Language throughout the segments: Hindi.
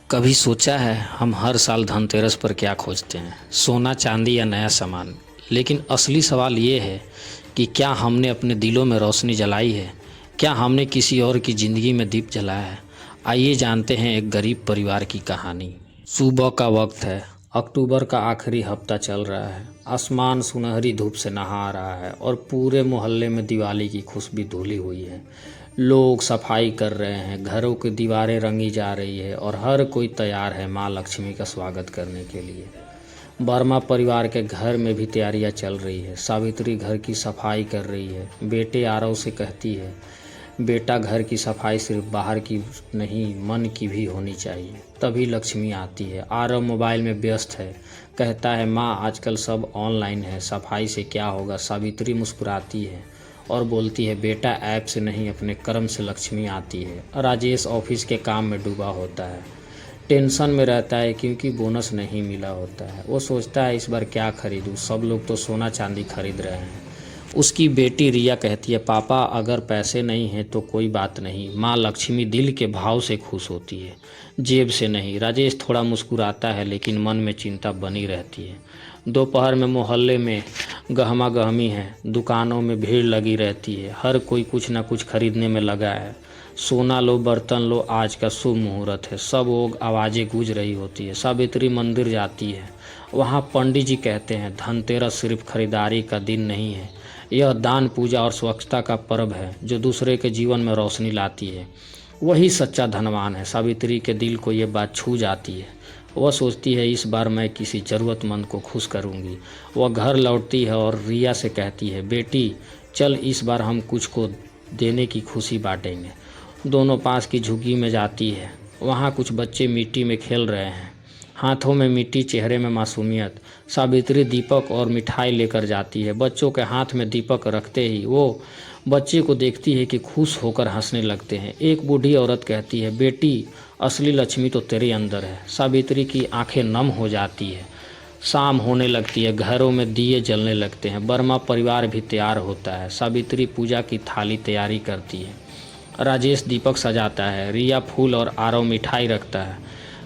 कभी सोचा है हम हर साल धनतेरस पर क्या खोजते हैं? सोना, चांदी या नया सामान। लेकिन असली सवाल ये है कि क्या हमने अपने दिलों में रोशनी जलाई है? क्या हमने किसी और की ज़िंदगी में दीप जलाया है? आइए जानते हैं एक गरीब परिवार की कहानी। सुबह का वक्त है। अक्टूबर का आखिरी हफ्ता चल रहा है। आसमान सुनहरी धूप से नहा रहा है और पूरे मोहल्ले में दिवाली की खुशबू धुली हुई है। लोग सफाई कर रहे हैं, घरों की दीवारें रंगी जा रही है और हर कोई तैयार है माँ लक्ष्मी का स्वागत करने के लिए। वर्मा परिवार के घर में भी तैयारियां चल रही है। सावित्री घर की सफाई कर रही है। बेटे आरव से कहती है, बेटा घर की सफाई सिर्फ बाहर की नहीं मन की भी होनी चाहिए। तभी लक्ष्मी आती है। आरव मोबाइल में व्यस्त है, कहता है माँ आजकल सब ऑनलाइन है, सफाई से क्या होगा। सावित्री मुस्कुराती है और बोलती है बेटा ऐप से नहीं अपने कर्म से लक्ष्मी आती है। राजेश ऑफिस के काम में डूबा होता है, टेंशन में रहता है क्योंकि बोनस नहीं मिला होता है। वो सोचता है इस बार क्या खरीदूं, सब लोग तो सोना चांदी खरीद रहे हैं। उसकी बेटी रिया कहती है पापा अगर पैसे नहीं हैं तो कोई बात नहीं, माँ लक्ष्मी दिल के भाव से खुश होती है, जेब से नहीं। राजेश थोड़ा मुस्कुराता है लेकिन मन में चिंता बनी रहती है। दोपहर में मोहल्ले में गहमा गहमी है, दुकानों में भीड़ लगी रहती है, हर कोई कुछ ना कुछ खरीदने में लगा है। सोना लो, बर्तन लो, आज का शुभ मुहूर्त है, सब लोग आवाज़ें गूंज रही होती है। सावित्री मंदिर जाती है, वहाँ पंडित जी कहते हैं धनतेरस सिर्फ खरीदारी का दिन नहीं है, यह दान, पूजा और स्वच्छता का पर्व है जो दूसरे के जीवन में रोशनी लाती है, वही सच्चा धनवान है। सावित्री के दिल को ये बात छू जाती है। वह सोचती है इस बार मैं किसी ज़रूरतमंद को खुश करूंगी। वह घर लौटती है और रिया से कहती है बेटी चल इस बार हम कुछ को देने की खुशी बांटेंगे। दोनों पास की झुग्गी में जाती है। वहाँ कुछ बच्चे मिट्टी में खेल रहे हैं, हाथों में मिट्टी, चेहरे में मासूमियत। सावित्री दीपक और मिठाई लेकर जाती है। बच्चों के हाथ में दीपक रखते ही वो बच्चे को देखती है कि खुश होकर हंसने लगते हैं। एक बूढ़ी औरत कहती है बेटी असली लक्ष्मी तो तेरे अंदर है। सावित्री की आंखें नम हो जाती है। शाम होने लगती है, घरों में दिए जलने लगते हैं। वर्मा परिवार भी तैयार होता है। सावित्री पूजा की थाली तैयारी करती है, राजेश दीपक सजाता है, रिया फूल और आरव मिठाई रखता है।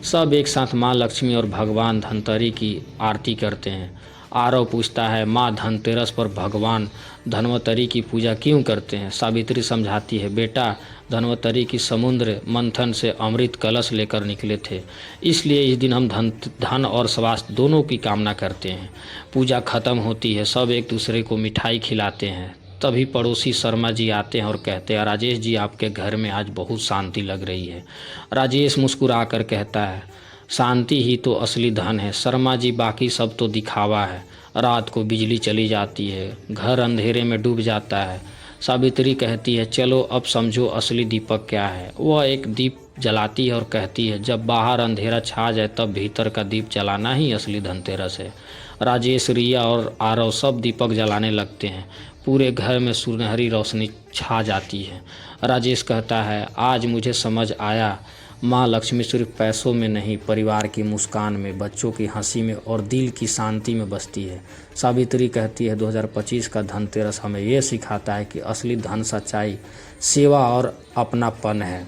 सब एक साथ माँ लक्ष्मी और भगवान धनतेरस की आरती करते हैं। आरव पूछता है माँ धनतेरस पर भगवान धनवंतरी की पूजा क्यों करते हैं? सावित्री समझाती है बेटा धनवंतरी की समुद्र मंथन से अमृत कलश लेकर निकले थे, इसलिए इस दिन हम धन और स्वास्थ्य दोनों की कामना करते हैं। पूजा खत्म होती है, सब एक दूसरे को मिठाई खिलाते हैं। तभी पड़ोसी शर्मा जी आते हैं और कहते हैं राजेश जी आपके घर में आज बहुत शांति लग रही है। राजेश मुस्कुरा कर कहता है शांति ही तो असली धन है शर्मा जी, बाकी सब तो दिखावा है। रात को बिजली चली जाती है, घर अंधेरे में डूब जाता है। सावित्री कहती है चलो अब समझो असली दीपक क्या है। वह एक दीप जलाती है और कहती है जब बाहर अंधेरा छा जाए तब भीतर का दीप जलाना ही असली धनतेरस है। राजेश, रिया और आरव सब दीपक जलाने लगते हैं। पूरे घर में सुनहरी रोशनी छा जाती है। राजेश कहता है आज मुझे समझ आया माँ लक्ष्मी सिर्फ पैसों में नहीं, परिवार की मुस्कान में, बच्चों की हंसी में और दिल की शांति में बसती है। सावित्री कहती है 2025 का धनतेरस हमें ये सिखाता है कि असली धन सच्चाई, सेवा और अपनापन है।